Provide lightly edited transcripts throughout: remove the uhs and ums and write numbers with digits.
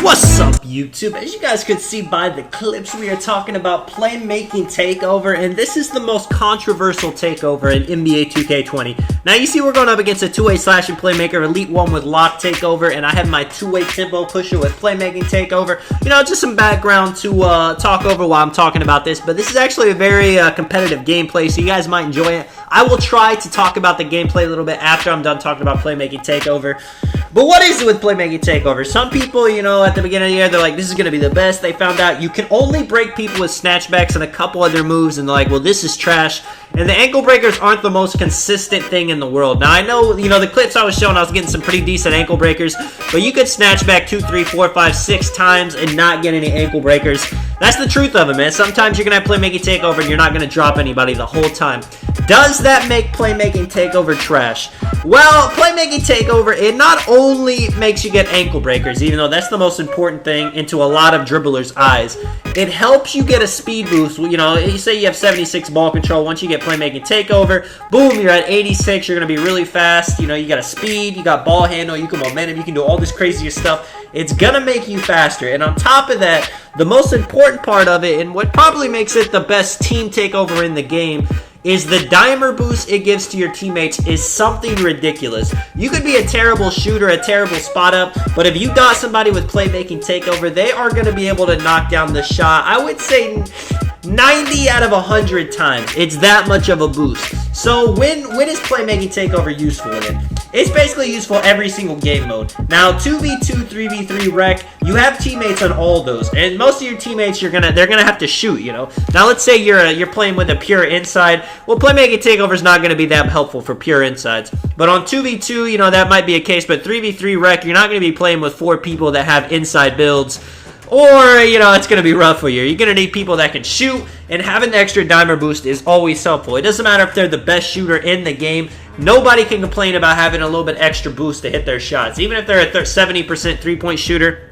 What's up, YouTube? As you guys could see by the clips, we are talking about playmaking takeover, and this is the most controversial takeover in NBA 2K20. Now, you see we're going up against a two-way slashing playmaker, Elite 1 with lock takeover, and I have my two-way tempo pusher with playmaking takeover. You know, just some background to talk over while I'm talking about this, but this is actually a very competitive gameplay, so you guys might enjoy it. I will try to talk about the gameplay a little bit after I'm done talking about playmaking takeover. But what is it with playmaking takeover? Some people, you know, at the beginning of the year, they're like, this is going to be the best. They found out you can only break people with snatchbacks and a couple other moves, and they're like, well, this is trash. And the ankle breakers aren't the most consistent thing in the world. Now, I know, you know, the clips I was showing, I was getting some pretty decent ankle breakers, but you could snatch back 2, 3, 4, 5, 6 times and not get any ankle breakers. That's the truth of it, man. Sometimes you're going to have playmaking takeover and you're not going to drop anybody the whole time. Does that make playmaking takeover trash? Well, playmaking takeover, it not only makes you get ankle breakers, even though that's the most important thing into a lot of dribblers' eyes. It helps you get a speed boost. You know, you say you have 76 ball control. Once you get playmaking takeover, boom, you're at 86. You're going to be really fast. You know, you got a speed, you got ball handle, you can momentum, you can do all this crazy stuff. It's going to make you faster. And on top of that, the most important part of it, and what probably makes it the best team takeover in the game, is the dimer boost it gives to your teammates is something ridiculous. You could be a terrible shooter, a terrible spot up, but if you got somebody with playmaking takeover, they are going to be able to knock down the shot. I would say 90 out of 100 times. It's that much of a boost. So when is playmaking takeover useful in? It's basically useful every single game mode. Now, 2v2, 3v3 rec, you have teammates on all those, and most of your teammates they're gonna have to shoot. You know. Now, let's say you're playing with a pure inside. Well, playmaking takeover is not going to be that helpful for pure insides. But on 2v2, you know, that might be a case. But 3v3 rec, you're not going to be playing with 4 people that have inside builds. Or, you know, it's going to be rough for you. You're going to need people that can shoot, and having the extra dimer boost is always helpful. It doesn't matter if they're the best shooter in the game. Nobody can complain about having a little bit extra boost to hit their shots. Even if they're a 70% three-point shooter,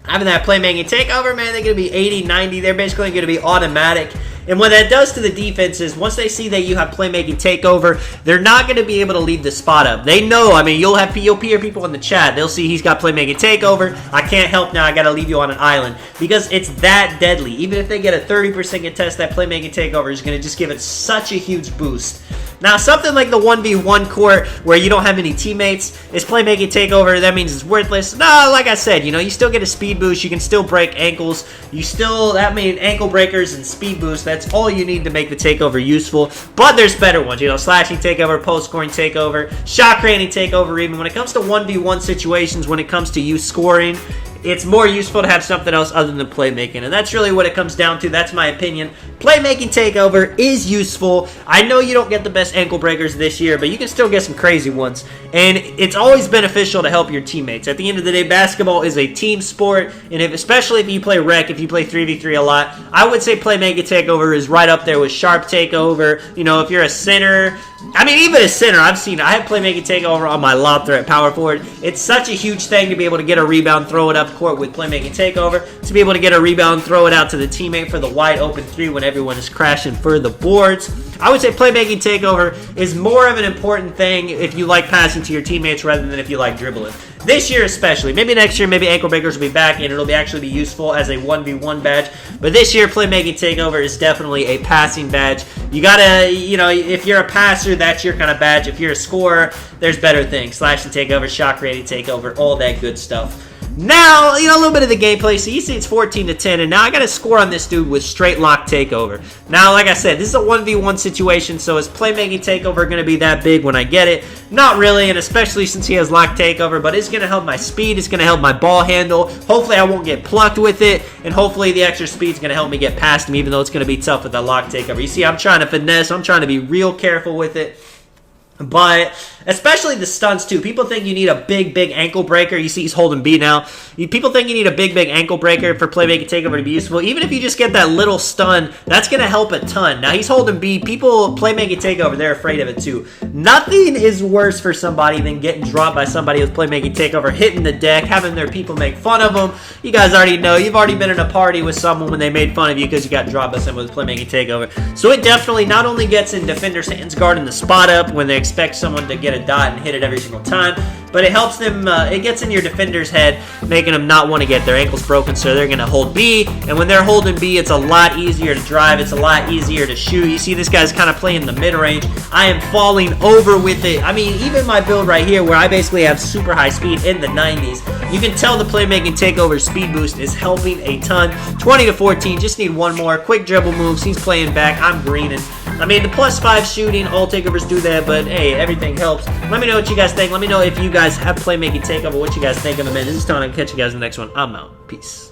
having that playmaking takeover, man, they're going to be 80, 90. They're basically going to be automatic. And what that does to the defense is once they see that you have playmaking takeover, they're not going to be able to leave the spot up. They know, I mean, you'll hear people in the chat. They'll see he's got playmaking takeover. I can't help now. I got to leave you on an island because it's that deadly. Even if they get a 30% contest, that playmaking takeover is going to just give it such a huge boost. Now, something like the 1v1 court where you don't have any teammates is playmaking takeover. That means it's worthless. No, like I said, you know, you still get a speed boost. You can still break ankles. That means ankle breakers and speed boost. That's all you need to make the takeover useful. But there's better ones, you know, slashing takeover, post scoring takeover, shot creating takeover. Even when it comes to 1v1 situations, when it comes to you scoring, it's more useful to have something else other than playmaking. And that's really what it comes down to. That's my opinion. Playmaking takeover is useful. I know you don't get the best ankle breakers this year, but you can still get some crazy ones. And it's always beneficial to help your teammates. At the end of the day, basketball is a team sport. And especially if you play rec, if you play 3v3 a lot, I would say playmaking takeover is right up there with sharp takeover. You know, if you're a center, I mean, even a center, I have playmaking takeover on my lob threat power forward. It's such a huge thing to be able to get a rebound, throw it up court with playmaking takeover, to be able to get a rebound, throw it out to the teammate for the wide open 3 when everyone is crashing for the boards. I would say playmaking takeover is more of an important thing if you like passing to your teammates rather than if you like dribbling. This year especially. Maybe next year, maybe ankle breakers will be back and it'll actually be useful as a 1v1 badge. But this year, playmaking takeover is definitely a passing badge. You gotta, you know, if you're a passer, that's your kind of badge. If you're a scorer, there's better things. Slashing takeover, shot creating takeover, all that good stuff. Now, you know, a little bit of the gameplay. So you see it's 14-10, and now I got to score on this dude with straight lock takeover. Now, like I said, this is a 1v1 situation, so is playmaking takeover going to be that big when I get it? Not really, and especially since he has lock takeover, but it's going to help my speed. It's going to help my ball handle. Hopefully, I won't get plucked with it, and hopefully, the extra speed is going to help me get past him, even though it's going to be tough with that lock takeover. You see, I'm trying to finesse. I'm trying to be real careful with it. But especially the stunts too. People think you need a big ankle breaker. You see he's holding B now. People think you need a big ankle breaker for playmaking takeover to be useful. Even if you just get that little stun, that's going to help a ton. Now he's holding B. People playmaking takeover, they're afraid of it too. Nothing is worse for somebody than getting dropped by somebody with playmaking takeover, hitting the deck, having their people make fun of them. You guys already know. You've already been in a party with someone when they made fun of you because you got dropped by someone with playmaking takeover. So it definitely not only gets in defenders' hands guarding the spot up when they expect someone to get a dot and hit it every single time, but it helps them, it gets in your defender's head, making them not want to get their ankles broken, so they're going to hold B, and when they're holding B, it's a lot easier to drive, it's a lot easier to shoot. You see this guy's kind of playing the mid-range. I am falling over with it. I mean, even my build right here, where I basically have super high speed in the 90s, you can tell the playmaking takeover speed boost is helping a ton. 20 to 14, just need one more. Quick dribble moves, he's playing back, I'm greening. I mean, the +5 shooting, all takeovers do that, but hey, everything helps. Let me know what you guys think. Let me know if you guys have playmaking takeover, what you guys think of them. And this is Tony. I'll catch you guys in the next one. I'm out. Peace.